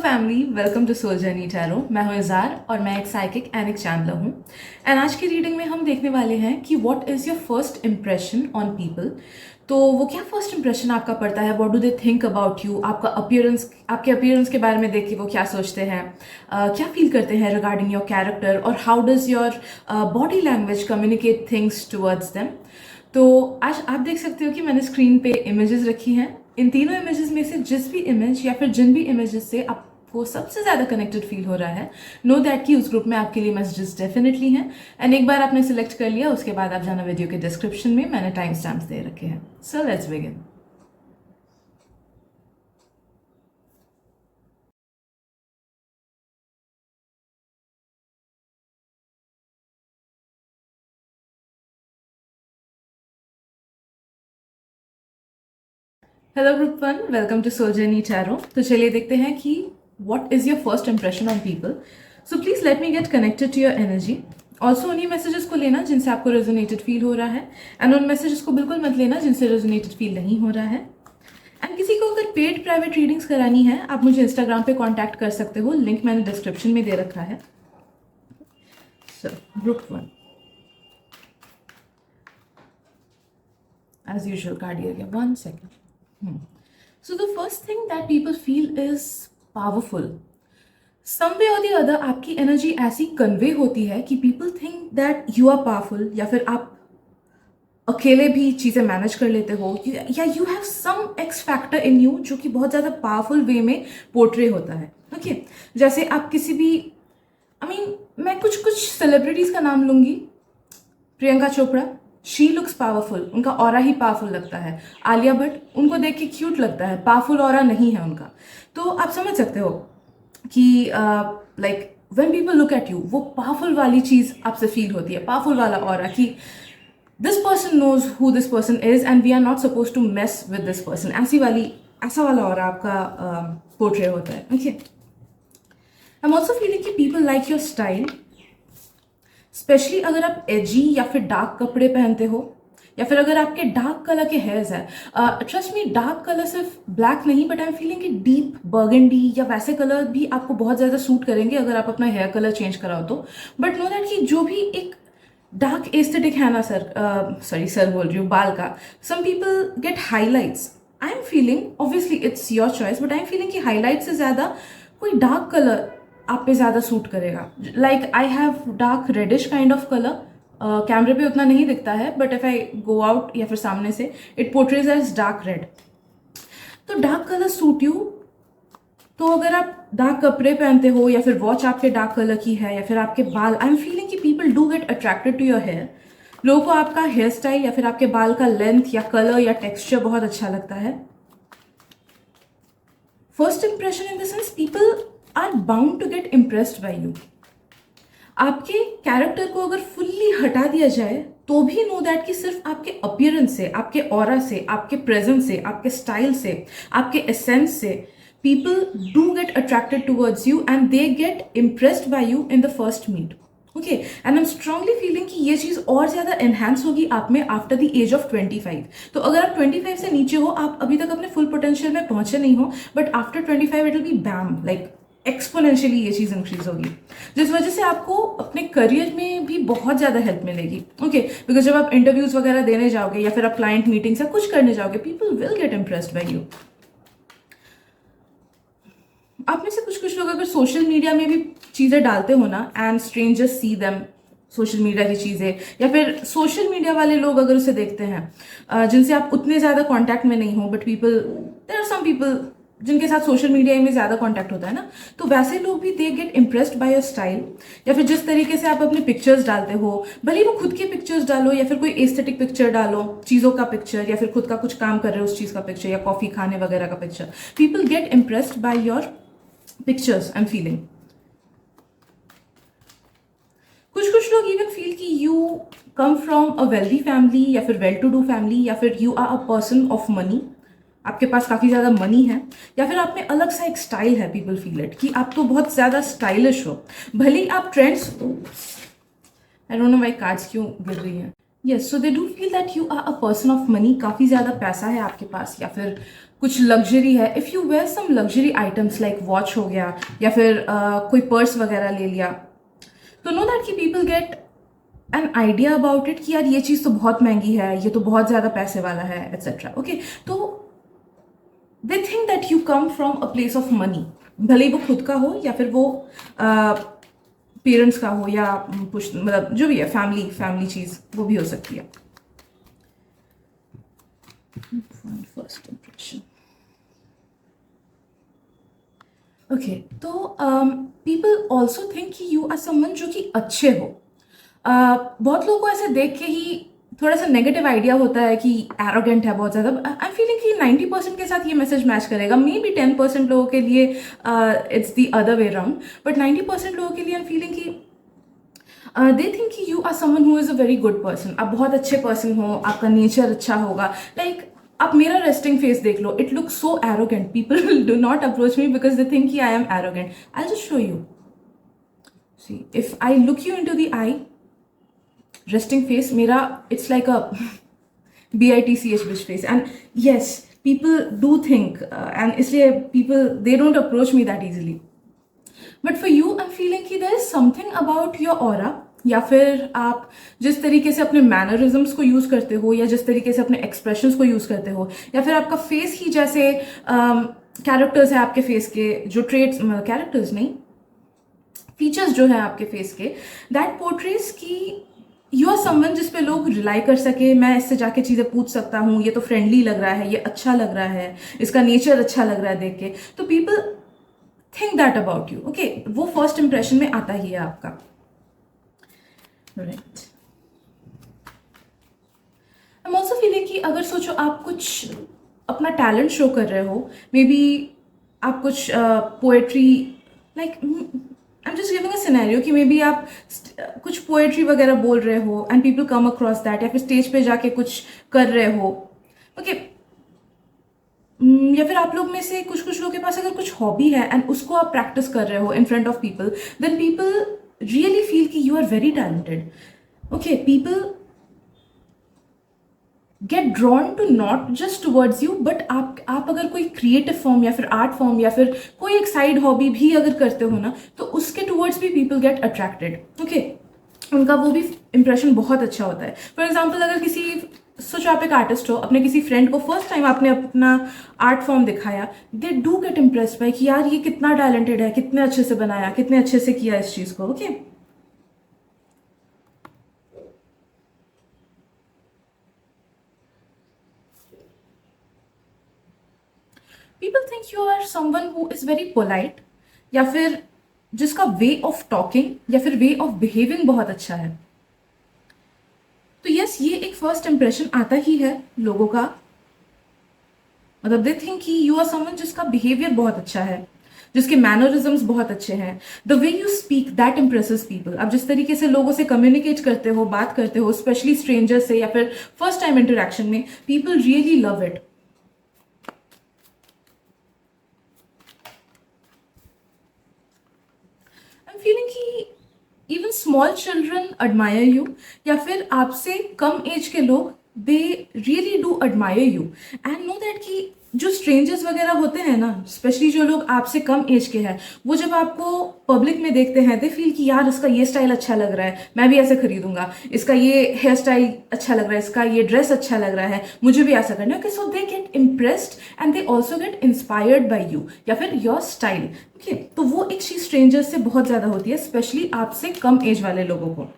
Family, welcome to soul journey tarot. मैं हूं इज़ार और मैं एक साइकिक एंड एक चैनलर हूं। एंड आज की रीडिंग में हम देखने वाले हैं कि what is your first impression on people. तो वो क्या फर्स्ट इम्प्रेशन आपका पड़ता है, what do they think about you, आपका अपीयरेंस, आपके अपीयरेंस के बारे में देख के वो क्या सोचते हैं, क्या फील करते हैं रिगार्डिंग योर कैरेक्टर, और how does your body language communicate things towards them. तो आज आप देख सकते हो कि मैंने स्क्रीन पे इमेजेस रखी हैं। इन तीनों इमेजेस में से जिस भी इमेज या फिर जिन भी इमेजेस से आपको सबसे ज़्यादा कनेक्टेड फील हो रहा है, नो दैट कि उस ग्रुप में आपके लिए मैसेजेस डेफिनेटली हैं। एंड एक बार आपने सिलेक्ट कर लिया, उसके बाद आप जाना वीडियो के डिस्क्रिप्शन में, मैंने टाइम स्टैम्प्स दे रखे हैं। So let's begin. Hello group one, welcome to soul journey tarot. तो चलिए देखते हैं कि what is your first impression on people. So please let me get connected to your energy. Also उन्हीं मैसेजेस को लेना जिनसे आपको रेजोनेटेड फील हो रहा है, एंड उन मैसेजेस को बिल्कुल मत लेना जिनसे रेजोनेटेड फील नहीं हो रहा है। एंड किसी को अगर पेड प्राइवेट रीडिंग्स करानी है, आप मुझे इंस्टाग्राम पे कांटेक्ट कर सकते हो, लिंक मैंने डिस्क्रिप्शन में दे रखा है। So group one, as usual, card here. 1 second. So the first thing that people feel is powerful. Some way or the other आपकी एनर्जी ऐसी कन्वे होती है कि people think that you are powerful, या फिर आप अकेले भी चीज़ें मैनेज कर लेते हो, या you have some X factor in you जो कि बहुत ज़्यादा पावरफुल वे में पोर्ट्रे होता है। ओके, जैसे आप किसी भी मैं कुछ सेलिब्रिटीज़ का नाम लूँगी। Priyanka Chopra, she looks powerful, उनका ऑरा ही पावरफुल लगता है। आलिया भट्ट, उनको देख के क्यूट लगता है, पावरफुल ऑरा नहीं है उनका। तो आप समझ सकते हो कि like when people look at you, वो पावरफुल वाली चीज़ आपसे फील होती है, पावरफुल वाला ऑरा कि this person knows who this person is and we are not suppose to mess with this person. ऐसा वाला ऑरा आपका पोर्ट्रे होता है। Okay, I am also feeling कि people like your style, specially अगर आप एजी या फिर डार्क कपड़े पहनते हो, या फिर अगर आपके डार्क कलर के हेयर्स है। ट्रस्ट मी, डार्क कलर सिर्फ ब्लैक नहीं, बट आई एम फीलिंग कि डीप बर्गंडी या वैसे कलर भी आपको बहुत ज़्यादा सूट करेंगे अगर आप अपना हेयर कलर चेंज कराओ तो। बट नो दैट कि जो भी एक डार्क एस्थेटिक है ना सर बोल रही हूँ, बाल का, some people get highlights. I am feeling, obviously it's your choice, but I am feeling कि हाईलाइट से ज़्यादा कोई डार्क कलर आप पे ज़्यादा सूट करेगा। Like I have dark reddish kind of colour, कैमरे पे उतना नहीं दिखता है, but if I go out या फिर सामने से, it portrays as dark red. तो डार्क कलर सूट यू। तो अगर आप डार्क कपड़े पहनते हो, या फिर वॉच आपके डार्क कलर की है, या फिर आपके बाल, आई एम फीलिंग कि people do get attracted to your hair. लोगों को आपका हेयर स्टाइल या फिर आपके बाल का लेंथ या कलर या टेक्सचर बहुत अच्छा लगता है। First impression in the sense people are bound to get impressed by you. आपके कैरेक्टर को अगर फुल्ली हटा दिया जाए तो भी नो दैट कि सिर्फ आपके अपीयरेंस से, आपके ऑरा से, आपके प्रेजेंस से, आपके स्टाइल से, आपके एसेंस से people do get attracted towards you and they get impressed by you in the first meet. Okay, and I am strongly feeling कि ये चीज़ और ज़्यादा एनहांस होगी आप में आफ्टर द एज ऑफ 25। तो अगर आप 25 से नीचे हो, आप अभी तक अपने फुल पोटेंशियल में पहुंचे नहीं हो, but after 25 it will be bam, like exponentially ये चीज़ इंक्रीज होगी, जिस वजह से आपको अपने करियर में भी बहुत ज़्यादा हेल्प मिलेगी। ओके, बिकॉज जब आप इंटरव्यूज वगैरह देने जाओगे या फिर आप क्लाइंट मीटिंग्स या कुछ करने जाओगे, people will get impressed by you. आप में से कुछ लोग अगर सोशल मीडिया में भी चीज़ें डालते हो ना, and strangers see them, social media की चीज़ें, या फिर सोशल मीडिया वाले लोग अगर उसे देखते हैं जिनसे आप उतने ज़्यादा कांटेक्ट में नहीं हो, but there are some people जिनके साथ सोशल मीडिया में ज़्यादा कांटेक्ट होता है ना, तो वैसे लोग भी दे get impressed by your style, या फिर जिस तरीके से आप अपने पिक्चर्स डालते हो, भले वो खुद के पिक्चर्स डालो या फिर कोई एस्थेटिक पिक्चर डालो, चीज़ों का पिक्चर, या फिर खुद का कुछ काम कर रहे हो उस चीज़ का पिक्चर, या कॉफ़ी खाने वगैरह का picture, people get impressed by your pictures. I am feeling कुछ लोग इवन फील कि you come from a wealthy family, या फिर वेल टू डू फैमिली, या फिर you are a person of money, आपके पास काफ़ी ज़्यादा मनी है, या फिर आप में अलग सा एक स्टाइल है। पीपल फील इट कि आप तो बहुत ज़्यादा स्टाइलिश हो, भले ही आप trends, I don't know why cards क्यों गिर रही हैं, yes, so they do feel that you are a person of money, काफ़ी ज़्यादा पैसा है आपके पास या फिर कुछ लग्जरी है. If you wear some luxury items like watch हो गया या फिर कोई पर्स वगैरह ले लिया, तो नो दैट कि people get an idea about it कि यार ये चीज़ तो बहुत महंगी है, ये तो बहुत ज़्यादा पैसे वाला है, एट्सेट्रा. ओके, तो they think that you come from a place of money, भले ही वो खुद का हो या फिर वो पेरेंट्स का हो या कुछ मतलब जो भी है, फैमिली फैमिली चीज़ वो भी हो सकती है. First impression. ओके, तो पीपल ऑल्सो थिंक कि यू आर समवन जो कि अच्छे हो. बहुत लोगों को ऐसे देख के ही थोड़ा सा नेगेटिव आइडिया होता है कि एरोगेंट है बहुत ज़्यादा. आई एम फीलिंग कि 90% के साथ ये मैसेज मैच करेगा. मे बी 10% लोगों के लिए it's the other way round, but 90% लोगों के लिए आई एम फीलिंग कि दे थिंक कि you are someone who is a very good person. आप बहुत अच्छे पर्सन हो, आपका नेचर अच्छा होगा. लाइक आप मेरा रेस्टिंग फेस देख लो, it look so arrogant. People do not approach me because they think कि I am arrogant. I just show you. See, if I look you in to the eye, resting face mera, it's like a bitch bitch face. And yes, people do think and isliye people, they don't approach me that easily. But for you I'm feeling कि there is something about your aura, या फिर आप जिस तरीके से अपने mannerisms को use करते हो या जिस तरीके से अपने एक्सप्रेशंस को यूज़ करते हो, या फिर आपका फेस ही जैसे कैरेक्टर्स है आपके फेस के, जो ट्रेड्स, कैरेक्टर्स नहीं, फीचर्स जो है आपके फेस के, दैट पोर्ट्रेज की यू आर समवन जिस पे लोग रिलाई कर सके. मैं इससे जाके चीज़ें पूछ सकता हूँ, ये तो फ्रेंडली लग रहा है, ये अच्छा लग रहा है, इसका नेचर अच्छा लग रहा है देख के. तो people think that about you. Okay, वो फर्स्ट इंप्रेशन में आता ही है आपका. Right. I am also feeling कि अगर सोचो आप कुछ अपना टैलेंट शो कर रहे हो, मे बी आप कुछ poetry, like I am just giving a scenario कि मे बी आप कुछ पोएट्री वगैरह बोल रहे हो and people come across that, या फिर स्टेज पे जाके कुछ कर रहे हो. ओके, या फिर आप लोग में से कुछ कुछ लोगों के पास अगर कुछ हॉबी है एंड उसको आप प्रैक्टिस कर रहे हो in front of people, then people really feel कि you are very talented. Okay, people get drawn to not just towards you, but आप अगर कोई क्रिएटिव फॉर्म या फिर आर्ट फॉर्म या फिर कोई एक साइड हॉबी भी अगर करते हो ना, तो उसके टूवर्ड्स भी पीपल गेट अट्रैक्टेड. ओके, उनका वो भी इंप्रेशन बहुत अच्छा होता है. फॉर एग्जाम्पल, अगर किसी, सोचो आप एक आर्टिस्ट हो, अपने किसी फ्रेंड को फर्स्ट टाइम आपने अपना आर्ट फॉर्म दिखाया, they do get impressed bye कि यार ये कितना टैलेंटेड है, कितने अच्छे से बनाया, कितने अच्छे से किया इस चीज़ को. Okay, people think you are someone who is very polite, या फिर जिसका वे ऑफ टॉकिंग या फिर वे ऑफ बिहेविंग बहुत अच्छा है. तो यस, ये एक फर्स्ट इंप्रेशन आता ही है लोगों का. मतलब दे थिंक कि यू आर समवन जिसका बिहेवियर बहुत अच्छा है, जिसके मैनरिज्म्स बहुत अच्छे हैं. The way you speak that impresses people. आप जिस तरीके से लोगों से कम्युनिकेट करते हो, बात करते हो, स्पेशली स्ट्रेंजर्स से या फिर फर्स्ट टाइम इंटरेक्शन में, people really love it. I am feeling कि even small children admire you, या फिर आपसे कम एज के लोग, they really do admire you. And know that कि जो स्ट्रेंजर्स वगैरह होते हैं ना, स्पेशली जो लोग आपसे कम एज के हैं, वो जब आपको पब्लिक में देखते हैं, दे फील कि यार इसका ये स्टाइल अच्छा लग रहा है, मैं भी ऐसे खरीदूंगा, इसका ये हेयर स्टाइल अच्छा लग रहा है, इसका ये ड्रेस अच्छा लग रहा है, मुझे भी ऐसा करना है. Okay, so they get impressed and they also get inspired by you या फिर योर स्टाइल. ओके, तो वो एक चीज स्ट्रेंजर्स से बहुत ज्यादा होती है, स्पेशली आपसे कम एज वाले लोगों को.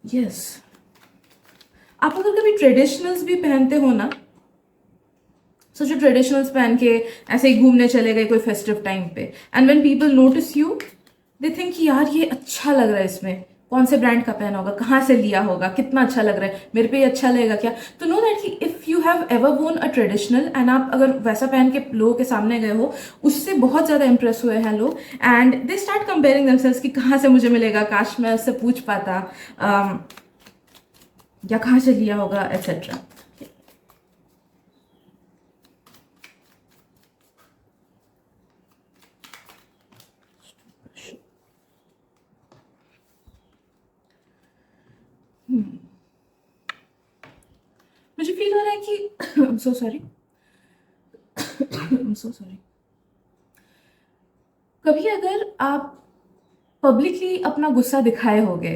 यस, आप अगर कभी ट्रेडिशनल्स भी पहनते हो ना, सोचो ट्रेडिशनल्स पहन के ऐसे ही घूमने चले गए कोई फेस्टिव टाइम पे, and when people notice you, they think कि यार ये अच्छा लग रहा है, इसमें कौन से ब्रांड का पहना होगा, कहाँ से लिया होगा, कितना अच्छा लग रहा है, मेरे पे ये अच्छा लगेगा क्या. तो नो दैट कि इफ यू हैव एवर वोन अ ट्रेडिशनल एंड आप अगर वैसा पहन के लोगों के सामने गए हो, उससे बहुत ज़्यादा इंप्रेस हुए हैं लोग, and they start comparing themselves कि कहाँ से मुझे मिलेगा, काश मैं उससे पूछ पाता, या कहाँ से लिया होगा, एट्सेट्रा. मुझे फील हो रहा है कि I am so sorry, I am so sorry. कभी अगर आप पब्लिकली अपना गुस्सा दिखाए होगे,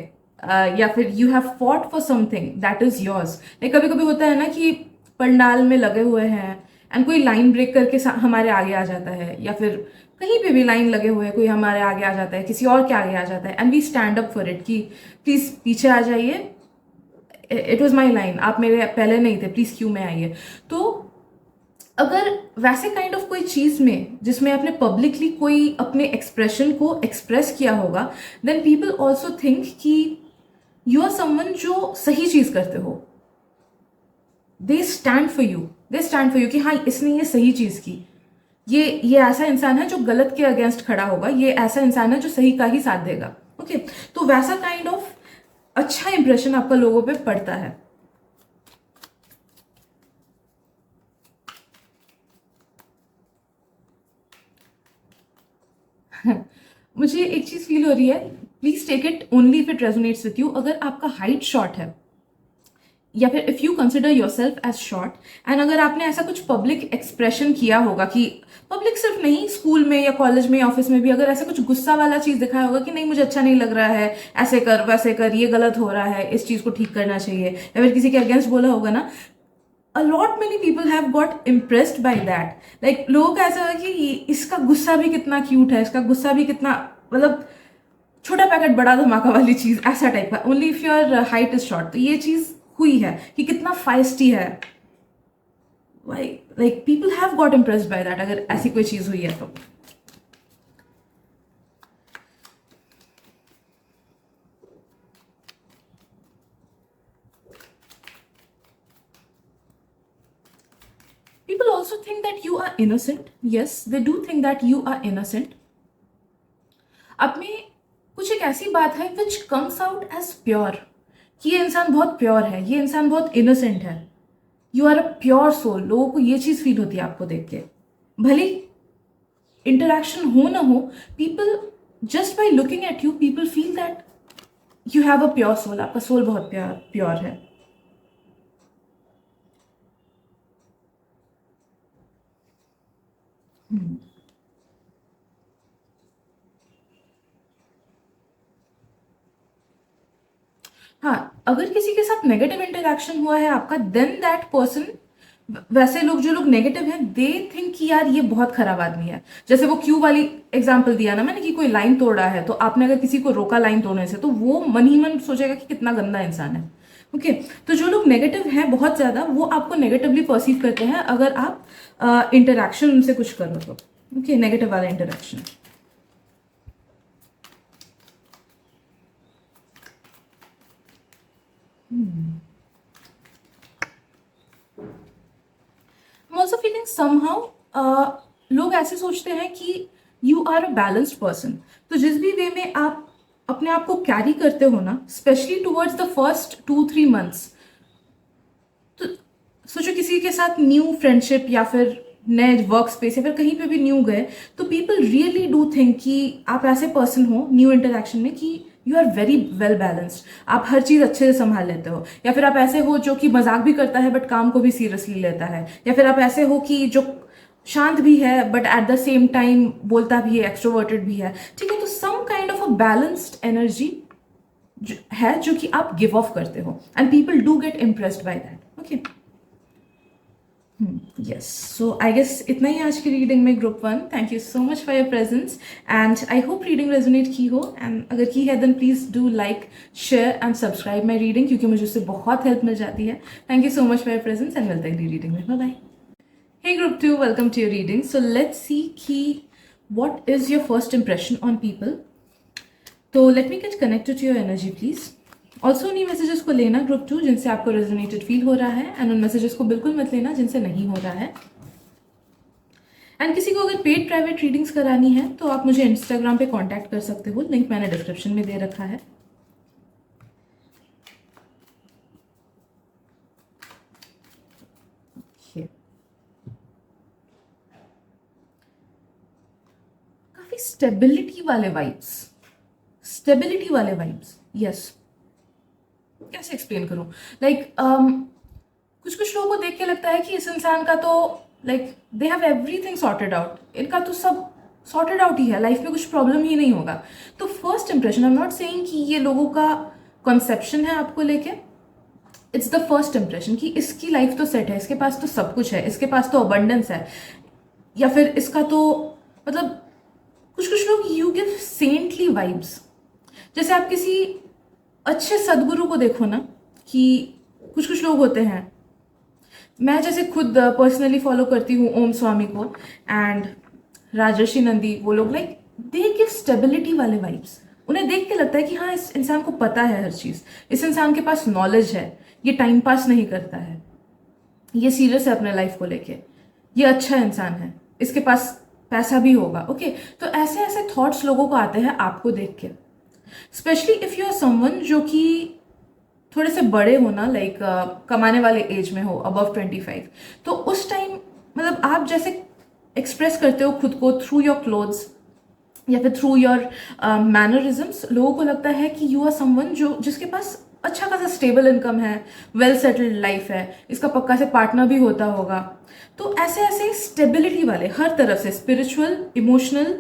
या फिर you have fought for something that is yours, like कभी कभी होता है ना कि पंडाल में लगे हुए हैं एंड कोई लाइन ब्रेक करके हमारे आगे आ जाता है, या फिर कहीं पे भी लाइन लगे हुए हैं, कोई हमारे आगे आ जाता है, किसी और के आगे आ जाता है, and we stand up for it कि प्लीज पीछे आ जाइए, इट वॉज माई लाइन, आप मेरे पहले नहीं थे, प्लीज क्यों में आइए। तो अगर वैसे काइंड ऑफ कोई चीज में जिसमें आपने पब्लिकली कोई अपने एक्सप्रेशन को एक्सप्रेस किया होगा, देन पीपल ऑल्सो थिंक कि यू आर समवन जो सही चीज करते हो। They stand for you, they stand for you कि हाँ इसने ये सही चीज की, ये ऐसा इंसान है जो गलत के अगेंस्ट खड़ा होगा, ये ऐसा इंसान है जो सही का ही साथ देगा। ओके, तो वैसा काइंड ऑफ अच्छा इंप्रेशन आपका लोगों पे पड़ता है। मुझे एक चीज फील हो रही है, please take it only if it resonates with you. अगर आपका हाइट शॉर्ट है, या फिर if you consider yourself as short, and अगर आपने ऐसा कुछ पब्लिक एक्सप्रेशन किया होगा कि पब्लिक सिर्फ नहीं, स्कूल में या कॉलेज में या ऑफिस में भी अगर ऐसा कुछ गुस्सा वाला चीज दिखाया होगा कि नहीं मुझे अच्छा नहीं लग रहा है, ऐसे कर वैसे कर, ये गलत हो रहा है, इस चीज को ठीक करना चाहिए, या फिर किसी के अगेंस्ट बोला होगा ना, a lot many people have got impressed by that. Like लोगों का ऐसा है कि इसका गुस्सा भी कितना क्यूट है, इसका गुस्सा भी कितना, मतलब छोटा पैकेट बड़ा धमाका वाली चीज, ऐसा टाइप का, only if your height is short. तो ये चीज हुई है कि कितना फाइस्टी है, like people have got impressed by that, अगर ऐसी कोई चीज हुई है तो। People also think that you are innocent. Yes, they do think that you are innocent. अब में कुछ एक ऐसी बात है which comes out as pure, कि ये इंसान बहुत प्योर है, ये इंसान बहुत इनोसेंट है, you are a pure soul. लोगों को ये चीज फील होती है आपको देख के, भले इंटरेक्शन हो ना हो, people just by looking at you people feel that you have a pure soul, आपका सोल बहुत प्योर है। हाँ, अगर किसी के साथ नेगेटिव इंटरेक्शन हुआ है आपका, देन दैट पर्सन, वैसे लोग जो लोग नेगेटिव हैं, दे थिंक कि यार ये बहुत खराब आदमी है। जैसे वो क्यू वाली एग्जांपल दिया ना मैंने, कि कोई लाइन तोड़ा है, तो आपने अगर किसी को रोका लाइन तोड़ने से, तो वो मन ही मन सोचेगा कि कितना गंदा इंसान है। ओके, तो जो लोग नेगेटिव हैं बहुत ज्यादा, वो आपको नेगेटिवली परसीव करते हैं अगर आप इंटरेक्शन उनसे कुछ करो तो। ओके, नेगेटिव वाला interaction. I'm also feeling somehow लोग ऐसे सोचते हैं कि you are a balanced person. तो जिस भी वे में आप अपने आप को कैरी करते हो ना, specially towards the first 2-3 months, तो सोचो किसी के साथ न्यू फ्रेंडशिप या फिर नए वर्क स्पेस या फिर कहीं पे भी न्यू गए, तो पीपल रियली डू थिंक कि आप ऐसे पर्सन हो न्यू इंटरेक्शन में कि you are very well balanced, आप हर चीज अच्छे से संभाल लेते हो। या फिर आप ऐसे हो जो कि मजाक भी करता है बट काम को भी सीरियसली लेता है। या फिर आप ऐसे हो कि जो शांत भी है but at the same time बोलता भी है, एक्सट्रोवर्टेड भी है। ठीक है, तो some kind of a balanced energy है जो कि आप गिव ऑफ करते हो, and people do get impressed by that. Okay, yes, so I guess इतना ही आज की रीडिंग में group 1। Thank you so much for your presence, and I hope reading resonate की हो, एंड अगर की है then please do like, share and subscribe my reading, क्योंकि मुझे उससे बहुत हेल्प मिल जाती है। Thank you so much for your presence, and मिलते हैं अगली रीडिंग में। Bye bye. Hey group 2, welcome to your reading. So let's see what is your first impression on people. So let me get connected to your energy please. Also उन्हीं messages को लेना group 2 जिनसे आपको resonated feel हो रहा है, and उन messages को बिल्कुल मत लेना जिनसे नहीं हो रहा है। एंड किसी को अगर पेड प्राइवेट रीडिंग्स करानी है तो आप मुझे इंस्टाग्राम पे कांटेक्ट कर सकते हो, लिंक मैंने डिस्क्रिप्शन में दे रखा है। काफी स्टेबिलिटी वाले वाइब्स, स्टेबिलिटी वाले वाइब्स, यस। कैसे एक्सप्लेन करूं, लाइक कुछ कुछ लोगों को देख के लगता है कि इस इंसान का तो like they have everything sorted out, इनका तो सब सॉर्टेड आउट ही है, लाइफ में कुछ प्रॉब्लम ही नहीं होगा। तो first impression, I am not saying कि ये लोगों का कॉन्सेप्शन है आपको लेके, इट्स द फर्स्ट इंप्रेशन कि इसकी लाइफ तो सेट है, इसके पास तो सब कुछ है, इसके पास तो अबंडेंस है, या फिर इसका तो मतलब कुछ कुछ लोग यू गिव सेंटली वाइब्स। जैसे आप किसी अच्छे सदगुरु को देखो ना, कि कुछ कुछ लोग होते हैं, मैं जैसे खुद पर्सनली फॉलो करती हूँ ओम स्वामी को एंड राजर्षि नंदी, वो लोग लाइक दे गिव स्टेबिलिटी वाले वाइब्स। उन्हें देख के लगता है कि हाँ, इस इंसान को पता है हर चीज़, इस इंसान के पास नॉलेज है, ये टाइम पास नहीं करता है, ये सीरियस है अपने लाइफ को लेके, ये अच्छा इंसान है, इसके पास पैसा भी होगा। ओके, तो ऐसे ऐसे थॉट्स लोगों को आते हैं आपको देख के, specially if you are someone जो कि थोड़े से बड़े हो ना, लाइक कमाने वाले एज में हो, अबव 25, तो उस टाइम मतलब आप जैसे एक्सप्रेस करते हो खुद को थ्रू योर क्लोथ्स या फिर थ्रू योर मैनरिज्म्स, लोगों को लगता है कि यू आर समवन जो जिसके पास अच्छा खासा स्टेबल इनकम है, वेल सेटल्ड लाइफ है, इसका पक्का से पार्टनर भी होता होगा। तो ऐसे ऐसे स्टेबिलिटी वाले हर तरफ से, spiritual, emotional,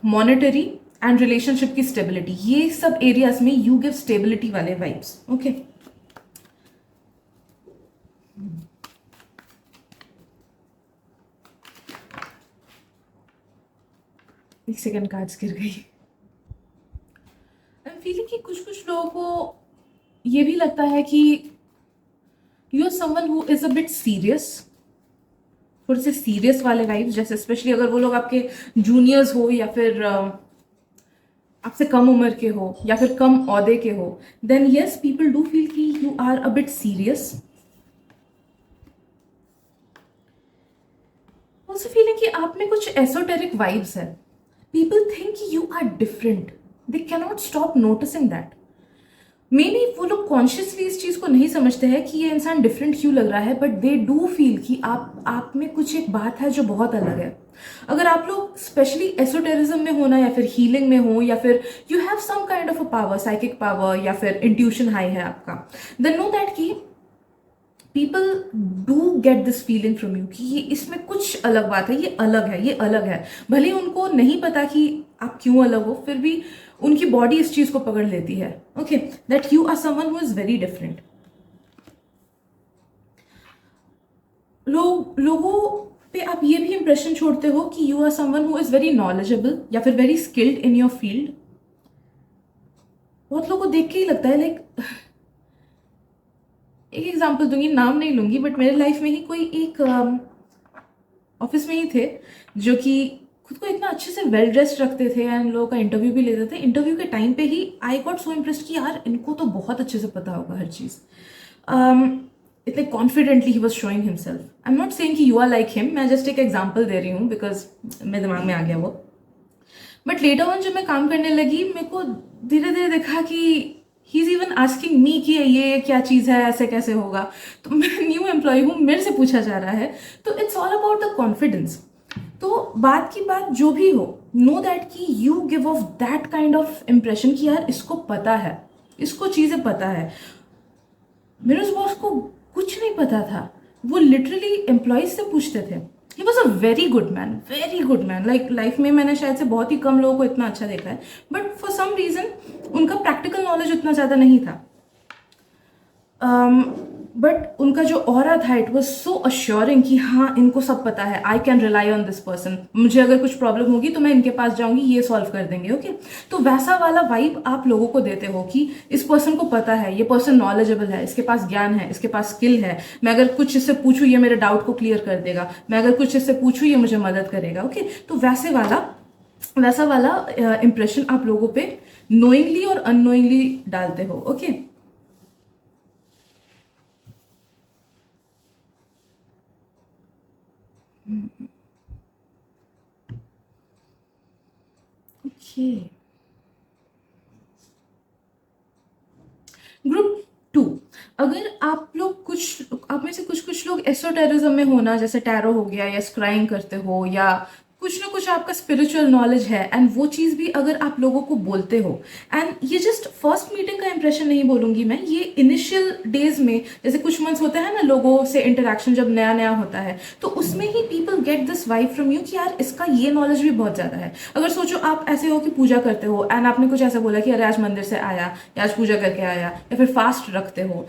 monetary and relationship की स्टेबिलिटी, ये सब एरियाज में यू गिव स्टेबिलिटी वाले वाइब्स। ओके, एक सेकेंड, कार्ड्स गिर गई। आई एम फीलिंग कि कुछ कुछ लोगों को ये भी लगता है कि you are someone who is a bit serious, थोड़े से सीरियस वाले वाइब्स, जैसे स्पेशली अगर वो लोग आपके जूनियर्स हो या फिर आपसे कम उम्र के हो या फिर कम औहदे के हो, then yes people do feel कि you are a bit serious. Also feeling कि आप में कुछ एसोटेरिक वाइब्स है। People think you are different, they cannot stop noticing that. Maybe वो लोग कॉन्शियसली इस चीज़ को नहीं समझते हैं कि ये इंसान डिफरेंट क्यों लग रहा है, बट दे डू फील कि आप में कुछ एक बात है जो बहुत अलग है। अगर आप लोग स्पेशली एसोटेरिज्म में हो ना, या फिर हीलिंग में हो, या फिर you have some kind of a power, psychic power, या फिर इंट्यूशन हाई है आपका, देन नो दैट कि people do get this feeling from you कि ये इसमें कुछ अलग बात है, ये अलग है, ये अलग है। भले ही उनको नहीं पता कि आप क्यों अलग हो, फिर भी उनकी बॉडी इस चीज को पकड़ लेती है। Okay, that you are someone who is very different. लोगों पे आप ये भी इंप्रेशन छोड़ते हो कि you are someone who is very knowledgeable या फिर very skilled in your field. बहुत लोगों को देख के ही लगता है, लाइक एक एग्जांपल दूंगी, नाम नहीं लूंगी, बट मेरे लाइफ में ही कोई एक ऑफिस में ही थे जो कि खुद को इतना अच्छे से वेल ड्रेस्ड रखते थे एंड लोगों का इंटरव्यू भी लेते थे। इंटरव्यू के टाइम पे ही आई गॉट सो इम्प्रेस्ड कि यार इनको तो बहुत अच्छे से पता होगा हर चीज़। इतने confidently he was showing himself. I am not saying कि यू आर लाइक हिम, मैं जस्ट एक एग्जाम्पल दे रही हूँ बिकॉज मेरे दिमाग में आ गया वो। बट लेटर ऑन जब मैं काम करने लगी, मेरे को धीरे धीरे देखा कि he is even asking me कि ये क्या चीज़ है, ऐसे कैसे होगा। तो मैं न्यू एम्प्लॉय हूँ, मेरे से पूछा जा रहा है। तो it's all about the confidence. तो बात की बात जो भी हो, नो दैट कि you give of that kind of impression कि यार इसको पता है, इसको चीज़ें पता है। मेरे उस बॉस को कुछ नहीं पता था, वो लिटरली एम्प्लॉयज से पूछते थे। He was a very good man, very good man. Like life में मैंने शायद से बहुत ही कम लोगों को इतना अच्छा देखा है, बट फॉर सम रीज़न उनका प्रैक्टिकल नॉलेज उतना ज़्यादा नहीं था। बट उनका जो ऑरा था, इट वॉज सो अश्योरिंग कि हाँ इनको सब पता है, I can rely on this person, मुझे अगर कुछ प्रॉब्लम होगी तो मैं इनके पास जाऊंगी, ये सॉल्व कर देंगे। ओके, तो वैसा वाला वाइब आप लोगों को देते हो कि इस पर्सन को पता है, ये पर्सन नॉलेजेबल है, इसके पास ज्ञान है, इसके पास स्किल है, मैं अगर कुछ इससे पूछूँ ये मेरे डाउट को क्लियर कर देगा, मैं अगर कुछ इससे पूछूँ ये मुझे मदद करेगा। ओके, तो वैसा वाला इंप्रेशन आप लोगों पे नोइंगली और अननोइंगली डालते हो। Okay, okay. ग्रुप 2, अगर आप में से कुछ कुछ लोग एसोटेरिज्म में होना, जैसे टैरो हो गया, या स्क्राइंग करते हो, या कुछ ना कुछ आपका स्पिरिचुअल नॉलेज है एंड वो चीज़ भी अगर आप लोगों को बोलते हो, एंड ये जस्ट फर्स्ट मीटिंग का इंप्रेशन नहीं बोलूंगी मैं, ये इनिशियल डेज में जैसे कुछ मंथ्स होते हैं ना लोगों से इंटरेक्शन जब नया नया होता है, तो उसमें ही people get this vibe from you कि यार इसका ये नॉलेज भी बहुत ज़्यादा है। अगर सोचो आप ऐसे हो कि पूजा करते हो एंड आपने कुछ ऐसा बोला कि अरे आज मंदिर से आया या आज पूजा करके आया, या फिर फास्ट रखते हो,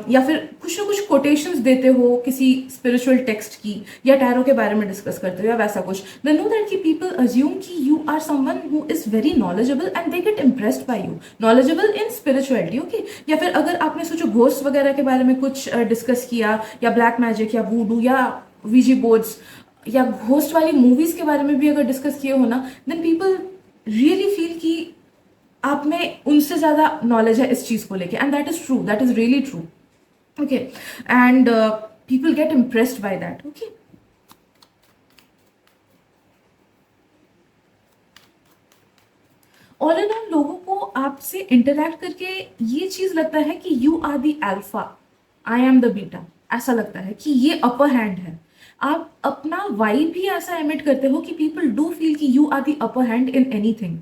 या फिर कुछ ना कुछ कोटेशंस देते हो किसी स्पिरिचुअल टेक्स्ट की, या टैरो के बारे में डिस्कस करते हो या वैसा कुछ, देन नो दैट कि पीपल अज्यूम कि you are someone who is very knowledgeable and they get impressed by you, knowledgeable in spirituality. Okay, या फिर अगर आपने सोचो घोस्ट वगैरह के बारे में कुछ डिस्कस किया, या ब्लैक मैजिक या वूडू या वीजी बोर्ड्स या घोस्ट वाली मूवीज के बारे में भी अगर डिस्कस किए हो ना, देन पीपल रियली फील कि आप में उनसे ज्यादा नॉलेज है इस चीज को लेके, and that is true, that is really true. Okay, and people get impressed by that. Okay, all in all लोगों को आपसे इंटरैक्ट करके ये चीज लगता है कि you are the alpha, I am the beta, ऐसा लगता है कि ये अपर हैंड है। आप अपना वाइब भी ऐसा एमिट करते हो कि पीपल डू फील कि you are the upper hand in anything,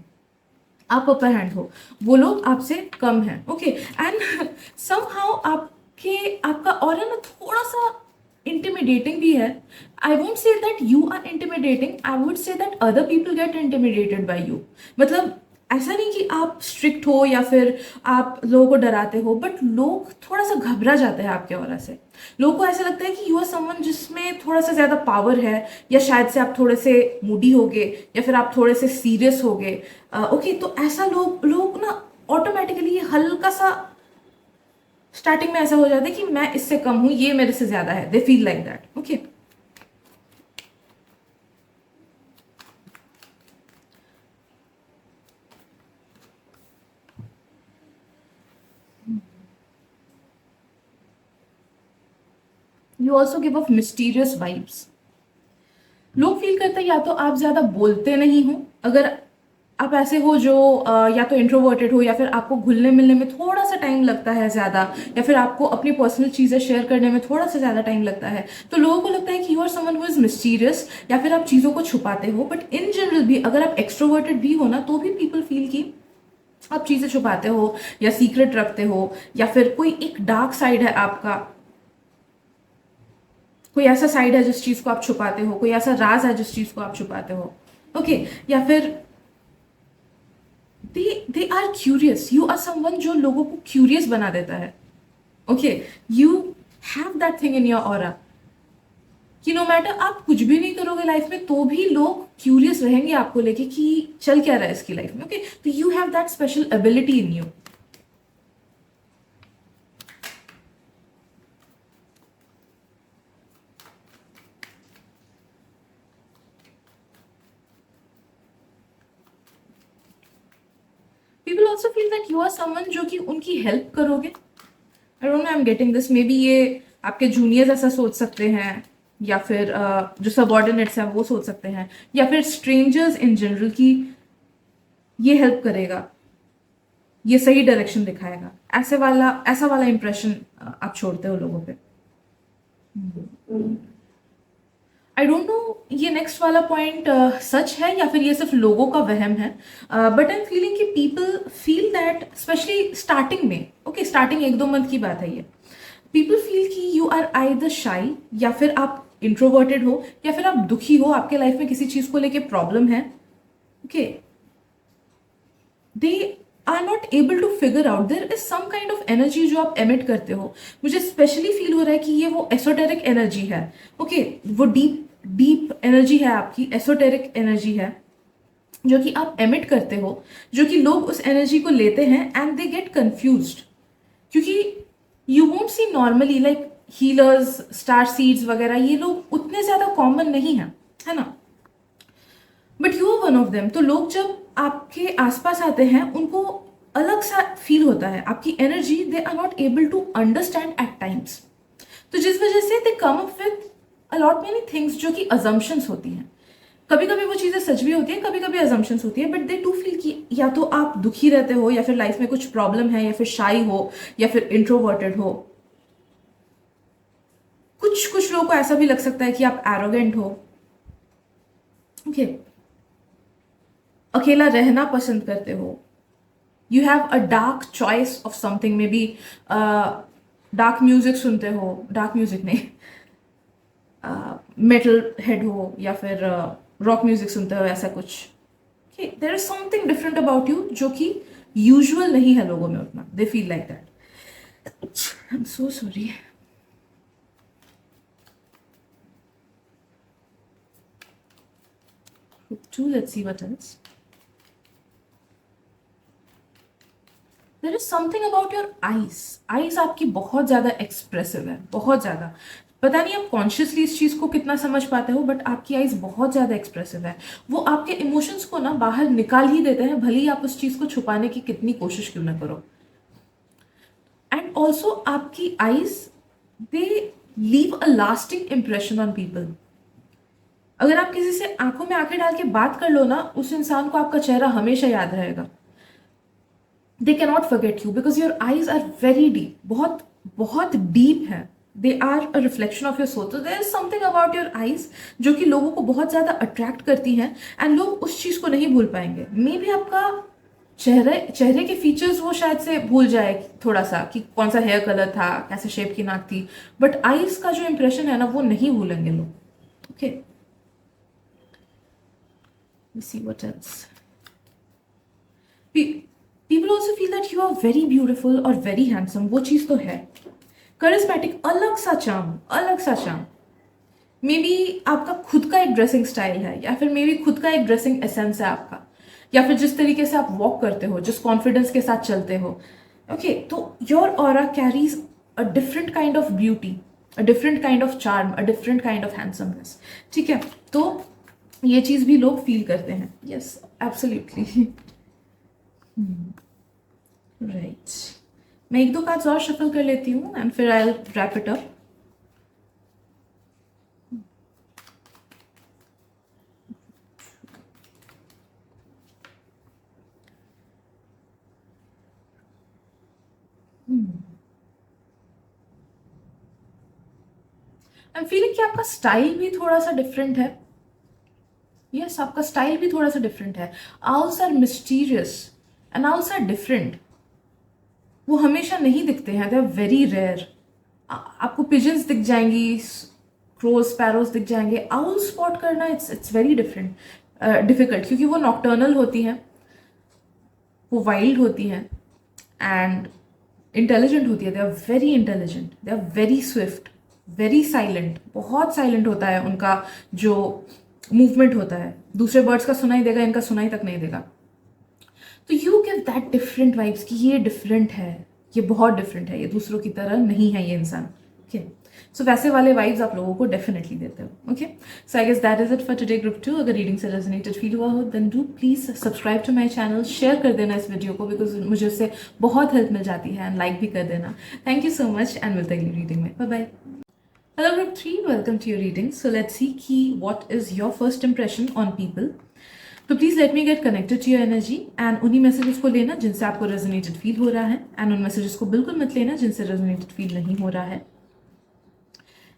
आप अपर हैंड हो, वो लोग आपसे कम हैं। ओके, एंड समहाउ आपका ऑरा ना थोड़ा सा इंटिमिडेटिंग भी है। I won't say that you are intimidating, I would say that other people get intimidated by you. मतलब ऐसा नहीं कि आप स्ट्रिक्ट हो या फिर आप लोगों को डराते हो, बट लोग थोड़ा सा घबरा जाते हैं आपके ऑरा से। लोगों को ऐसा लगता है कि यू आर समवन जिसमें थोड़ा सा ज्यादा पावर है, या शायद से आप थोड़े से मूडी होगे, या फिर आप थोड़े से सीरियस होगे। ओके, तो ऐसा लोग लोग ना ऑटोमेटिकली हल्का सा स्टार्टिंग में ऐसा हो जाता है कि मैं इससे कम हूं, ये मेरे से ज्यादा है, दे feel like that. Okay, you also give of mysterious vibes. लोग फील करते हैं या तो आप ज्यादा बोलते नहीं हो, अगर आप ऐसे हो जो या तो इंट्रोवर्टेड हो, या फिर आपको घुलने मिलने में थोड़ा सा टाइम लगता है ज्यादा, या फिर आपको अपनी पर्सनल चीजें शेयर करने में थोड़ा सा ज्यादा टाइम लगता है, तो लोगों को लगता है कि you are someone who is mysterious, या फिर आप चीजों को छुपाते हो। बट इन जनरल भी अगर आप एक्सट्रोवर्टेड भी हो ना, तो भी पीपल फील कि आप चीजें छुपाते हो या सीक्रेट रखते हो, या फिर कोई एक डार्क साइड है आपका, कोई ऐसा साइड है जिस चीज को आप छुपाते हो, कोई ऐसा राज है जिस चीज को आप छुपाते हो। ओके, या फिर they are curious, you are someone जो लोगों को क्यूरियस बना देता है। Okay, you have that thing in your aura कि नो मैटर आप कुछ भी नहीं करोगे लाइफ में, तो भी लोग क्यूरियस रहेंगे आपको लेके कि चल क्या रहा है इसकी लाइफ में। ओके, तो you have that special ability in you. People also feel that you are someone जो कि उनकी हेल्प करोगे। I don't know, I am getting this, maybe ये आपके जूनियर्स ऐसा सोच सकते हैं, या फिर जो सबॉर्डिनेट्स हैं वो सोच सकते हैं, या फिर स्ट्रेंजर्स इन जनरल की ये हेल्प करेगा, ये सही डायरेक्शन दिखाएगा, ऐसा वाला इंप्रेशन आप छोड़ते हो लोगों पे। आई डोंट नो ये नेक्स्ट वाला पॉइंट सच है या फिर ये सिर्फ लोगों का वहम है, बट आई एम फीलिंग कि people feel that specially starting में, ओके स्टार्टिंग 1-2 मंथ की बात है ये, पीपल फील कि यू आर आइदर शाई, या फिर आप इंट्रोवर्टेड हो, या फिर आप दुखी हो, आपके लाइफ में किसी चीज को लेके प्रॉब्लम है। Okay, they are not able to figure out, there is some kind of energy जो आप एमिट करते हो। मुझे स्पेशली फील हो रहा है कि ये वो एसोटेरिक एनर्जी है। ओके, वो डीप डीप एनर्जी है आपकी, एसोटेरिक एनर्जी है जो कि आप एमिट करते हो, जो कि लोग उस एनर्जी को लेते हैं एंड दे गेट कंफ्यूज्ड, क्योंकि you won't see normally like healers, star seeds वगैरह, ये लोग उतने ज्यादा कॉमन नहीं है ना, but you are one of them. तो लोग जब आपके आसपास आते हैं उनको अलग सा फील होता है, आपकी energy they are not able to understand at times, तो जिस वजह से they come up with a lot many things जो कि अजम्पशंस होती हैं। कभी कभी वो चीजें सच भी होती हैं, कभी कभी अजम्पशंस होती है, बट दे डू फील कि या तो आप दुखी रहते हो, या फिर लाइफ में कुछ प्रॉब्लम है, या फिर शाई हो, या फिर इंट्रोवर्टेड हो। कुछ कुछ लोगों को ऐसा भी लग सकता है कि आप एरोगेंट हो। ओके, अकेला रहना पसंद करते हो, you have a dark choice of something, maybe dark music सुनते हो, डार्क म्यूजिक नहीं, मेटल हेड हो या फिर रॉक म्यूजिक सुनते हो, ऐसा कुछ। There is something different about you जो कि यूजुअल नहीं है लोगों में उतना, they feel like that. I am so sorry. Let's see what else. There is something about your eyes. Eyes आपकी बहुत ज़्यादा एक्सप्रेसिव है, बहुत ज़्यादा। पता नहीं आप कॉन्शियसली इस चीज़ को कितना समझ पाते हो, बट आपकी आईज बहुत ज़्यादा एक्सप्रेसिव है। वो आपके इमोशंस को ना बाहर निकाल ही देते हैं, भले ही आप उस चीज़ को छुपाने की कितनी कोशिश क्यों ना करो। एंड ऑल्सो आपकी eyes, they leave a lasting impression on people. अगर आप किसी से आंखों में आंखें डाल के बात कर लो ना, उस इंसान को आपका चेहरा हमेशा याद रहेगा। They can not forget you because your eyes are very deep, बहुत बहुत डीप है। They are a reflection of your soul. तो there is something about your eyes जो कि लोगों को बहुत ज्यादा अट्रैक्ट करती हैं, एंड लोग उस चीज को नहीं भूल पाएंगे। मे बी आपका चेहरे के फीचर्स वो शायद से भूल जाए थोड़ा सा, कि कौन सा हेयर कलर था, कैसे शेप की नाक थी, बट आईज का जो इंप्रेशन है ना, वो नहीं भूलेंगे लोग। Okay, let's see what else. People also feel that you are very beautiful or very handsome. वो चीज तो है। Charismatic, अलग सा चार्म, अलग सा चार्म। मे बी आपका खुद का एक ड्रेसिंग स्टाइल है, या फिर मे बी खुद का एक ड्रेसिंग एसेंस है आपका, या फिर जिस तरीके से आप वॉक करते हो, जिस कॉन्फिडेंस के साथ चलते हो। ओके, तो your aura carries a different kind of beauty, a different kind of charm, a different kind of handsomeness. ठीक है, तो ये चीज भी लोग फील करते हैं। Yes, absolutely. राइट, मैं एक दो कार्ड्स और शफल कर लेती हूँ एंड फिर I will wrap it up. I am feeling कि आपका स्टाइल भी थोड़ा सा डिफरेंट है। यस, आपका स्टाइल भी थोड़ा सा डिफरेंट है। Owls are mysterious and owls are different. वो हमेशा नहीं दिखते हैं, दे आर वेरी रेयर। आपको पिजन्स दिख जाएंगी, क्रोज, स्पैरोज दिख जाएंगे। आउल स्पॉट करना इट्स वेरी डिफिकल्ट, क्योंकि वो नॉक्टर्नल होती हैं, वो वाइल्ड होती हैं एंड इंटेलिजेंट होती है। They are very intelligent, they are very swift, very silent. बहुत साइलेंट होता है उनका जो मूवमेंट होता है, दूसरे बर्ड्स का सुनाई देगा, इनका सुनाई तक नहीं देगा। तो you give that different vibes कि ये डिफरेंट है, ये बहुत डिफरेंट है, ये दूसरों की तरह नहीं है ये इंसान। ओके, सो वैसे वाले वाइब्स आप लोगों को डेफिनेटली देते हो। Okay, so I guess that is it for today group 2। अगर रीडिंग से रेजोनेटेड फील हुआ हो then do please subscribe to my channel, share कर देना इस वीडियो को, बिकॉज मुझे उससे बहुत हेल्प मिल जाती है, एंड लाइक भी कर देना। Thank you so much and मिलते हैं रीडिंग में। Bye bye. Hello group 3, welcome to your reading. So let's see key what is your first impression on people. तो please let me get connected to your energy and उन्हीं messages को लेना जिनसे आपको resonated feel हो रहा है, and उन मैसेजेस को बिल्कुल मत लेना जिनसे रेजोनेटेड फील नहीं हो रहा है।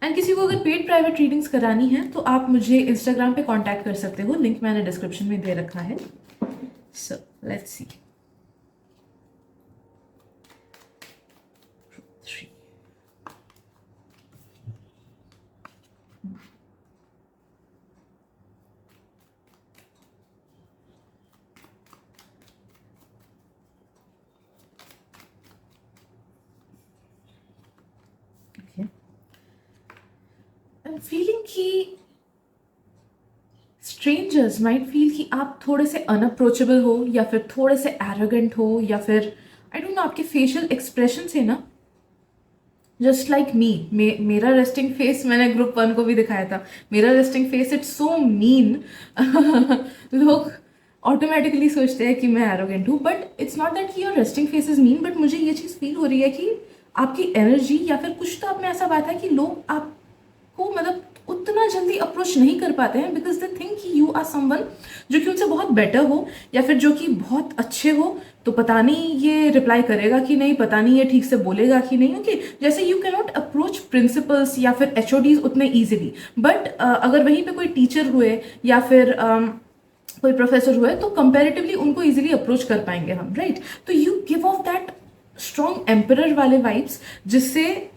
एंड किसी को अगर पेड प्राइवेट रीडिंग्स करानी है तो आप मुझे इंस्टाग्राम पे कांटेक्ट कर सकते हो, लिंक मैंने डिस्क्रिप्शन में दे रखा है। So let's see. फीलिंग कि स्ट्रेंजर्स माइट फील कि आप थोड़े से अनअप्रोचेबल हो, या फिर थोड़े से एरोगेंट हो, या फिर आई डोंट नो, आपके फेशियल एक्सप्रेशन से ना, जस्ट लाइक मी, मेरा रेस्टिंग फेस मैंने ग्रुप 1 को भी दिखाया था। मेरा resting face it's so mean. लोग ऑटोमेटिकली सोचते हैं कि मैं एरोगेंट हूँ, बट इट्स नॉट दैट कि your resting face is mean, but मुझे ये चीज़ फील हो रही है कि आपकी एनर्जी या फिर कुछ तो आप में ऐसा बात है कि लोग आपको मतलब उतना जल्दी अप्रोच नहीं कर पाते हैं, बिकॉज दे थिंक कि यू आर समवन जो कि उनसे बहुत बेटर हो, या फिर जो कि बहुत अच्छे हो। तो पता नहीं ये रिप्लाई करेगा कि नहीं, पता नहीं ये ठीक से बोलेगा कि नहीं। ओके, जैसे you can not approach principles या फिर एचओडीज उतने ईजिली, बट अगर वहीं पे कोई टीचर हुए, या फिर कोई प्रोफेसर हुए तो कंपैरेटिवली उनको इजीली अप्रोच कर पाएंगे हम, राइट? तो you give of that strong emperor वाले वाइब्स, जिससे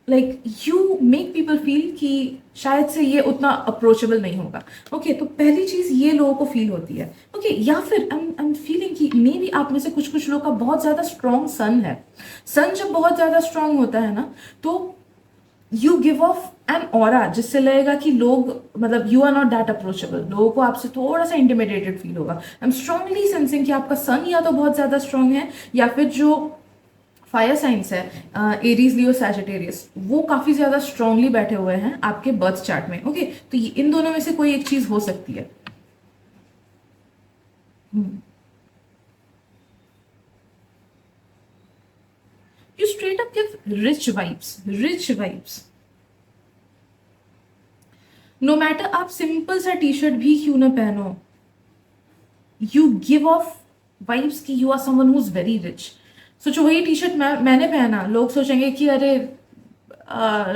like you make people feel कि शायद से ये उतना अप्रोचेबल नहीं होगा। ओके, तो पहली चीज ये लोगों को फील होती है। ओके, या फिर आई एम फीलिंग कि मे बी आप में से कुछ कुछ लोग का बहुत ज्यादा स्ट्रॉन्ग सन है। सन जब बहुत ज्यादा स्ट्रॉन्ग होता है ना, तो you give off an aura जिससे लगेगा कि लोग, मतलब you are not that approachable, लोगों को आपसे थोड़ा सा इंटिमिडेटेड फील होगा। आई एम स्ट्रांगली सेंसिंग कि आपका सन या तो बहुत ज्यादा स्ट्रांग है, या फिर जो फायर साइंस है, एरीज, लियो, सैजिटेरियस, वो काफी ज्यादा स्ट्रांगली बैठे हुए हैं आपके बर्थ चार्ट में। ओके, तो इन दोनों में से कोई एक चीज हो सकती है। You straight up give rich vibes, rich vibes. No matter आप सिंपल सा टी शर्ट भी क्यों ना पहनो, यू गिव ऑफ वाइब्स कि you are someone who is very rich. सोचो वही टी शर्ट मैंने पहना, लोग सोचेंगे कि अरे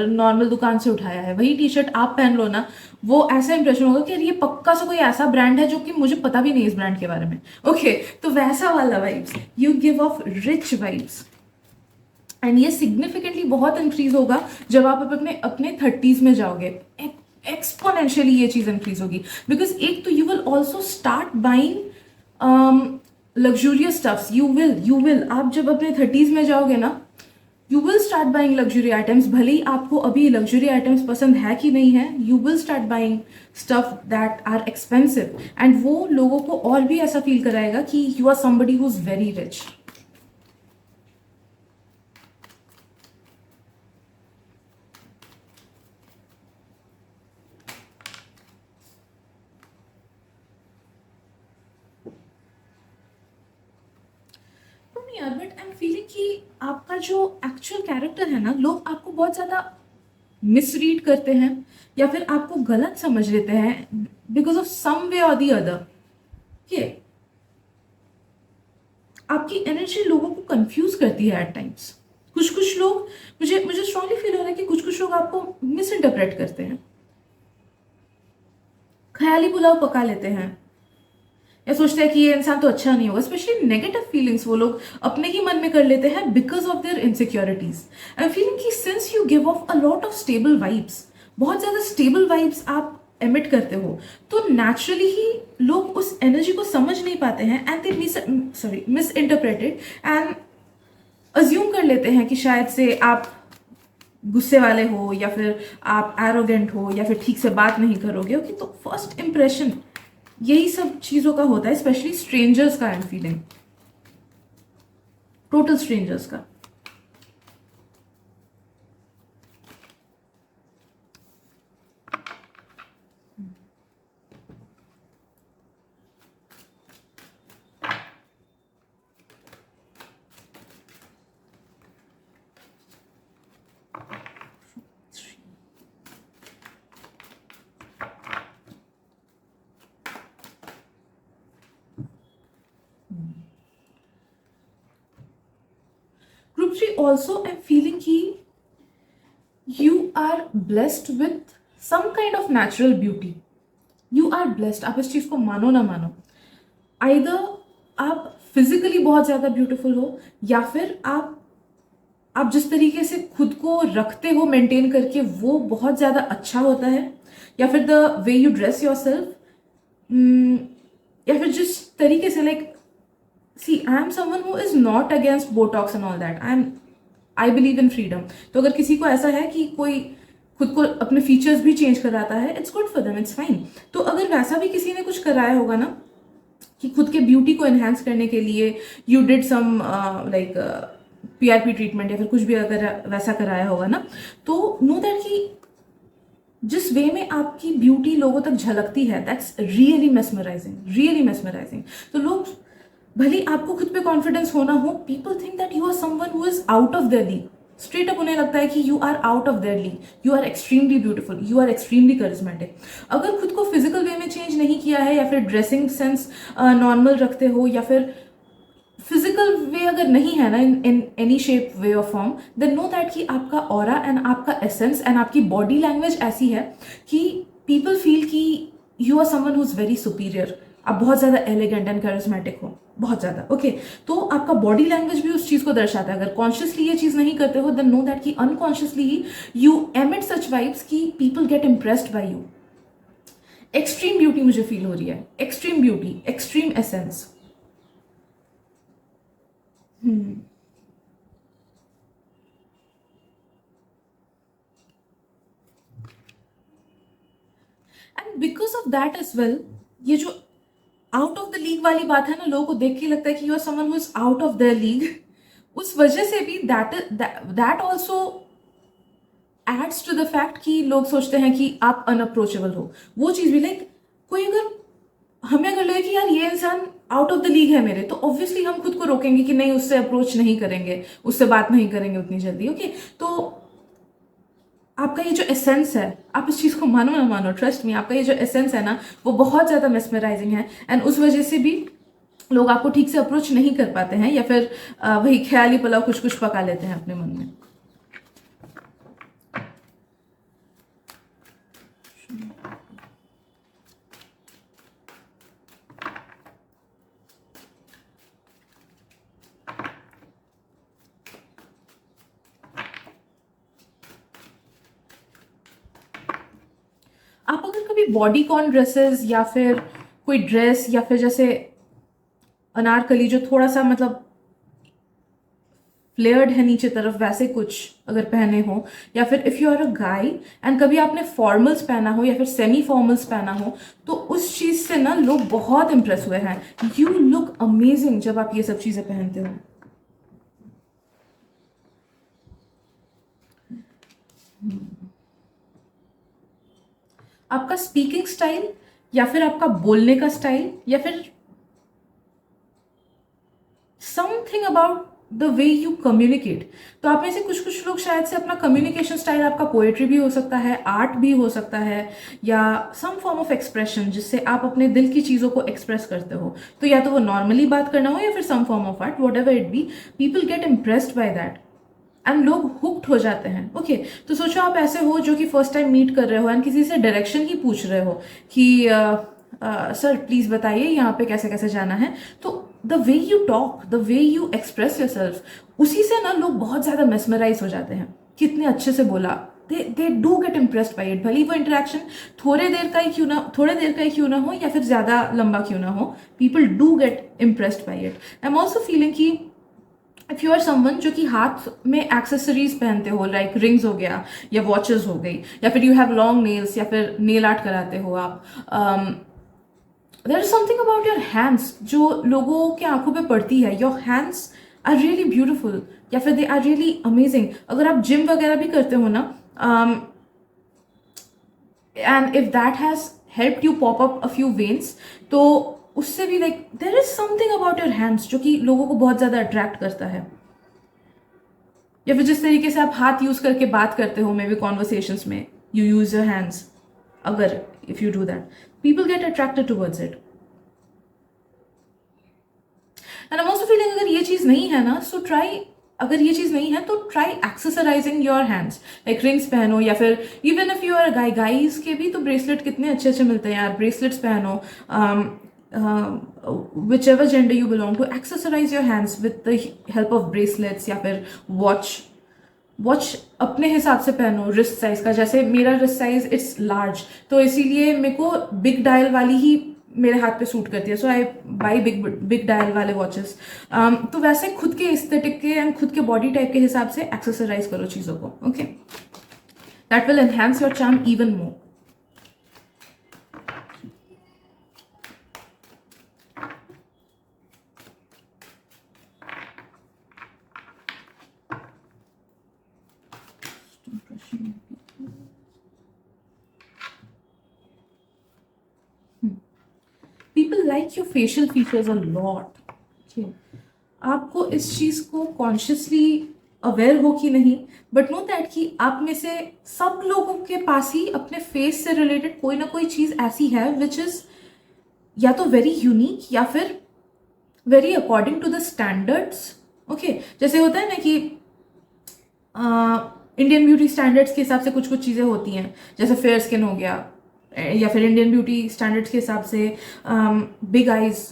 नॉर्मल दुकान से उठाया है। वही टी शर्ट आप पहन लो ना, वो ऐसा इंप्रेशन होगा कि अरे ये पक्का सा कोई ऐसा ब्रांड है जो कि मुझे पता भी नहीं इस ब्रांड के बारे में। ओके, तो वैसा वाला vibes, you give of rich vibes. And ये सिग्निफिकेंटली बहुत इंक्रीज होगा जब आप अपने अपने 30s में जाओगे। एक्सपोनेंशियली ये चीज इंक्रीज होगी, बिकॉज एक तो you will also start buying luxurious stuffs. You will आप जब अपने 30s में जाओगे ना, you will start buying luxury items. भले ही आपको अभी लग्जरी आइटम्स पसंद है कि नहीं है, you will start buying stuff that are expensive, and वो लोगों को और भी ऐसा फील कराएगा कि you are somebody who is very rich. यार, बट आई एम फीलिंग कि आपका जो एक्चुअल कैरेक्टर है ना, लोग आपको बहुत ज्यादा मिसरीड करते हैं या फिर आपको गलत समझ लेते हैं बिकॉज ऑफ सम वे और दी अदर। ये आपकी एनर्जी लोगों को कंफ्यूज करती है एट टाइम्स। कुछ कुछ लोग, मुझे मुझे स्ट्रांगली फील हो रहा है कि कुछ कुछ लोग आपको मिस इंटरप्रेट करते हैं, ख्याली पुलाव पका लेते हैं, या सोचते हैं कि ये इंसान तो अच्छा नहीं होगा। स्पेशली नेगेटिव फीलिंग्स वो लोग अपने ही मन में कर लेते हैं because of their insecurities. I am feeling कि since you give off a lot of stable vibes, बहुत ज्यादा स्टेबल वाइब्स आप एमिट करते हो, तो नेचुरली ही लोग उस एनर्जी को समझ नहीं पाते हैं and they miss interpreted and assume कर लेते हैं कि शायद से आप गुस्से वाले हो, या फिर आप एरोगेंट हो, या फिर ठीक से बात नहीं करोगे। ओके, तो फर्स्ट इंप्रेशन यही सब चीजों का होता है, स्पेशली स्ट्रेंजर्स का। आई एम फीलिंग टोटल स्ट्रेंजर्स का। Group 3 also, I'm feeling कि you are blessed with some kind of natural beauty. You are blessed, आप इस चीज को मानो ना मानो। Either आप फिजिकली बहुत ज्यादा ब्यूटीफुल हो, या फिर आप जिस तरीके से खुद को रखते हो मेंटेन करके, वो बहुत ज्यादा अच्छा होता है, या फिर the way you dress your self, या फिर जिस तरीके से like see, I am someone who is not against Botox and all that. I believe in freedom. तो अगर किसी को ऐसा है कि कोई खुद को अपने फीचर्स भी चेंज कराता है, it's good for them, it's fine. तो अगर वैसा भी किसी ने कुछ कराया होगा ना, कि खुद के ब्यूटी को एनहांस करने के लिए you did some like PRP treatment, या फिर कुछ भी अगर वैसा कराया होगा ना, तो नो दैट कि जिस वे में आपकी ब्यूटी लोगों तक झलकती है, that's really mesmerising, really mesmerising. तो लोग, भले आपको खुद पे कॉन्फिडेंस होना हो, people think that you are someone who is out of their league. Straight up उन्हें लगता है कि you are out of their league, you are extremely beautiful, you are extremely charismatic. अगर खुद को फिजिकल वे में चेंज नहीं किया है, या फिर ड्रेसिंग सेंस नॉर्मल रखते हो, या फिर फिजिकल वे अगर नहीं है ना इन एनी शेप वे और फॉर्म, देन नो दैट कि आपका ऑरा एंड आपका एसेंस एंड आपकी बॉडी लैंग्वेज ऐसी है कि पीपल फील कि you are someone who is very superior. आप बहुत ज़्यादा एलिगेंट एंड करिज्मेटिक हो, बहुत ज़्यादा, ओके, तो आपका बॉडी लैंग्वेज भी उस चीज़ को दर्शाता है। अगर कॉन्शियसली ये चीज़ नहीं करते हो, देन नो दैट कि अनकॉन्शियसली ही यू एमिट सच वाइब्स कि people get impressed by you. Extreme beauty मुझे फील हो रही है, extreme beauty, extreme essence. And because of that as well, ये जो आउट ऑफ द लीग वाली बात है ना, लोगों को देख के लगता है कि you are someone who is out of the league, उस वजह से भी that also adds to the fact कि लोग सोचते हैं कि आप अनअप्रोचेबल हो। वो चीज भी लाइक, कोई अगर हमें अगर लगे कि यार ये इंसान आउट ऑफ द लीग है मेरे, तो ऑब्वियसली हम खुद को रोकेंगे कि नहीं, उससे अप्रोच नहीं करेंगे, उससे बात नहीं करेंगे उतनी जल्दी, ओके। तो आपका ये जो एसेंस है, आप इस चीज को मानो ना मानो, ट्रस्ट मी, आपका ये जो एसेंस है ना, वो बहुत ज्यादा मेस्मराइजिंग है। एंड उस वजह से भी लोग आपको ठीक से अप्रोच नहीं कर पाते हैं, या फिर वही ख्याली पुलाव कुछ कुछ पका लेते हैं अपने मन में। आप अगर कभी बॉडीकॉन ड्रेसेस या फिर कोई ड्रेस, या फिर जैसे अनारकली जो थोड़ा सा मतलब फ्लेयर्ड है नीचे तरफ, वैसे कुछ अगर पहने हो, या फिर if you are a guy and कभी आपने फॉर्मल्स पहना हो या फिर सेमी फॉर्मल्स पहना हो, तो उस चीज से ना लोग बहुत इंप्रेस हुए हैं। यू लुक अमेजिंग जब आप ये सब चीजें पहनते हो। आपका स्पीकिंग स्टाइल, या फिर आपका बोलने का स्टाइल, या फिर something about the way you communicate. तो आप में से कुछ कुछ लोग शायद से अपना कम्युनिकेशन स्टाइल, आपका पोएट्री भी हो सकता है, आर्ट भी हो सकता है, या सम फॉर्म ऑफ एक्सप्रेशन जिससे आप अपने दिल की चीज़ों को एक्सप्रेस करते हो। तो या तो वो नॉर्मली बात करना हो या फिर some form of art, whatever it be, people get impressed by that and लोग हुक्ड हो जाते हैं, ओके। तो सोचो आप ऐसे हो जो कि फर्स्ट टाइम मीट कर रहे हो एंड किसी से डायरेक्शन ही पूछ रहे हो कि सर प्लीज बताइए यहाँ पे कैसे कैसे जाना है। तो the way you talk, the way you express your self, उसी से ना लोग बहुत ज्यादा मेस्मराइज हो जाते हैं, कितने अच्छे से बोला। They do get impressed by it, भले वो इंटरेक्शन थोड़े देर का ही क्यों ना हो या फिर ज्यादा लंबा क्यों ना हो, people do get impressed by it. I am also feeling कि इफ यू आर समवन जो कि हाथ में एक्सेसरीज पहनते हो, लाइक रिंग्स हो गया या वॉचेस हो गई, या फिर यू हैव लॉन्ग नेल्स या फिर नेल आर्ट कराते हो आप, there is something about your hands जो लोगों के आंखों पे पड़ती है। Your hands are really beautiful, या फिर दे आर रियली अमेजिंग। अगर आप जिम वगैरह भी करते हो ना, and if that has help you pop up a few veins, तो उससे भी like there is something about your hands जो कि लोगों को बहुत ज्यादा अट्रैक्ट करता है। या फिर जिस तरीके से आप हाथ यूज करके बात करते हो, मे बी कॉन्वर्सेशंस में यू यूज योर हैंड्स, अगर if you do that, people get attracted towards it. And I am also feeling अगर ये चीज नहीं है ना, सो ट्राई, अगर ये चीज नहीं है तो try accessorizing your hands, like rings पहनो, या फिर even if you are guy, guys के भी तो ब्रेसलेट कितने अच्छे अच्छे मिलते हैं यार, ब्रेसलेट्स पहनो, whichever gender you belong to, accessorize your hands with the help of bracelets, या फिर वॉच अपने हिसाब से पहनो, रिस्ट साइज का। जैसे मेरा रिस्ट साइज इट्स लार्ज, तो इसीलिए मेरे को बिग डायल वाली ही मेरे हाथ पे सूट करती है, सो आई बाई बिग डायल वाले वॉचेस। तो वैसे खुद के एस्थेटिक के एंड खुद के बॉडी टाइप के हिसाब से एक्सेसराइज करो चीज़ों को, okay, that will enhance your charm even more. People like your facial features a lot. आपको इस चीज को कॉन्शियसली अवेयर हो कि नहीं, बट नो दैट कि आप में से सब लोगों के पास ही अपने फेस से रिलेटेड कोई ना कोई चीज ऐसी है विच इज या तो वेरी यूनिक या फिर very according to the standards, okay. जैसे होता है ना कि इंडियन ब्यूटी स्टैंडर्ड्स के हिसाब से कुछ कुछ चीजें होती हैं, जैसे फेयर स्किन हो गया, या फिर इंडियन ब्यूटी स्टैंडर्ड्स के हिसाब से बिग आईज,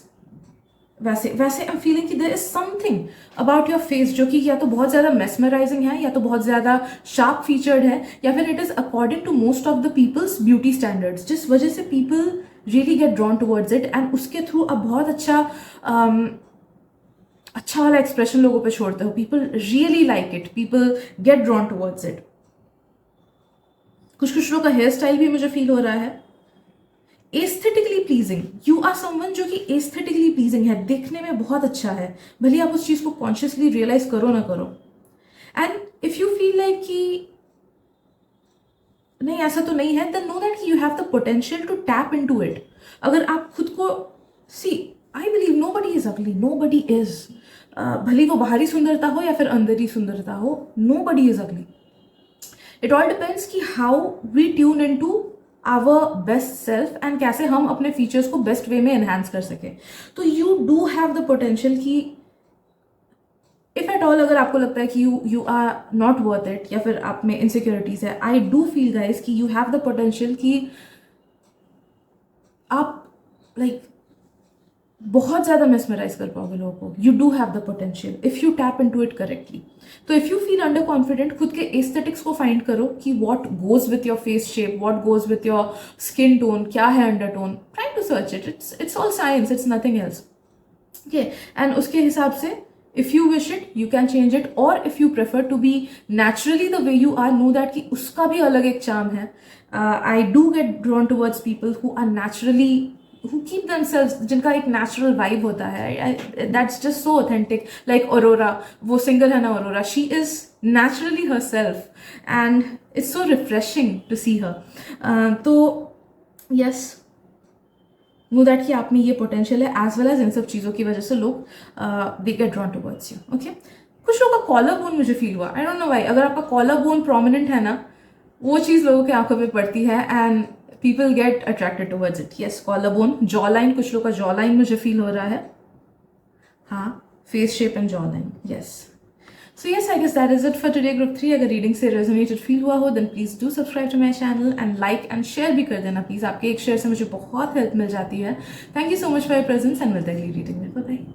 वैसे वैसे आई एम फीलिंग कि there is something about your face जो कि या तो बहुत ज़्यादा मेस्मराइजिंग है, या तो बहुत ज़्यादा शार्प फीचर्ड है, या फिर it is according to most of the people's beauty standards, जिस वजह से people really get drawn towards it, and उसके थ्रू अब बहुत अच्छा वाला एक्सप्रेशन लोगों पे छोड़ते हो. People really like it, people get drawn towards it. कुछ लोगों का हेयर स्टाइल भी मुझे फील हो रहा है aesthetically pleasing. You are someone जो कि एस्थेटिकली प्लीजिंग है, देखने में बहुत अच्छा है, भले आप उस चीज को कॉन्शियसली रियलाइज करो ना करो. And if you feel like कि नहीं ऐसा तो नहीं है, then know that you have the potential to tap into it. अगर आप खुद को see, I believe nobody is ugly, nobody is, भले वो बाहरी सुंदरता हो या फिर अंदर ही सुंदरता हो, nobody is ugly. It all depends कि how we tune into our best self and कैसे हम अपने फीचर्स को बेस्ट वे में एनहांस कर सके. तो you do have the potential कि इफ एट ऑल अगर आपको लगता है कि you are not worth it या फिर आप में इनसिक्योरिटीज है, आई डू फील गाइज कि यू हैव द पोटेंशियल कि आप लाइक बहुत ज़्यादा मेस्मराइज कर पाओगे लोगों को. You do have the potential if you tap into it correctly. तो if you feel under confident, खुद के एस्थेटिक्स को फाइंड करो कि what goes with your face shape, what goes with your skin tone, क्या है undertone. Try to search it, it's all science, it's nothing else. Okay, and उसके हिसाब से if you wish it you can change it, or if you prefer to be naturally the way you are, know that कि उसका भी अलग एक charm है. I do get drawn towards people who are naturally, who keep themselves, जिनका एक natural vibe होता है. That's just so authentic. Like Aurora, वो singer है ना Aurora, she is naturally herself and it's so refreshing to see her. तो yes, no that कि आप में ये पोटेंशियल है, एज वेल एज इन सब चीज़ों की वजह से लोग they get drawn towards you. Okay, कुछ लोगों का कॉलर बोन मुझे फील हुआ, आई डोंट नो व्हाई. अगर आपका कॉलर बोन प्रोमिनेंट है ना, वो चीज़ लोगों की आंखों पे पड़ती है and people get attracted towards it. Yes, collar bone, jaw line, कुछ लोगों का जॉ लाइन मुझे फील हो रहा है. हाँ, face shape and jaw line, yes. So yes, I guess that is it for today group 3. अगर रीडिंग से रेजोनेटेड फील हुआ हो then please do subscribe to my channel and like and share भी कर देना प्लीज. आपके एक share से मुझे बहुत हेल्प मिल जाती है. Thank you so much for your presence and मिलते हैं अगली रीडिंग में. Bye bye.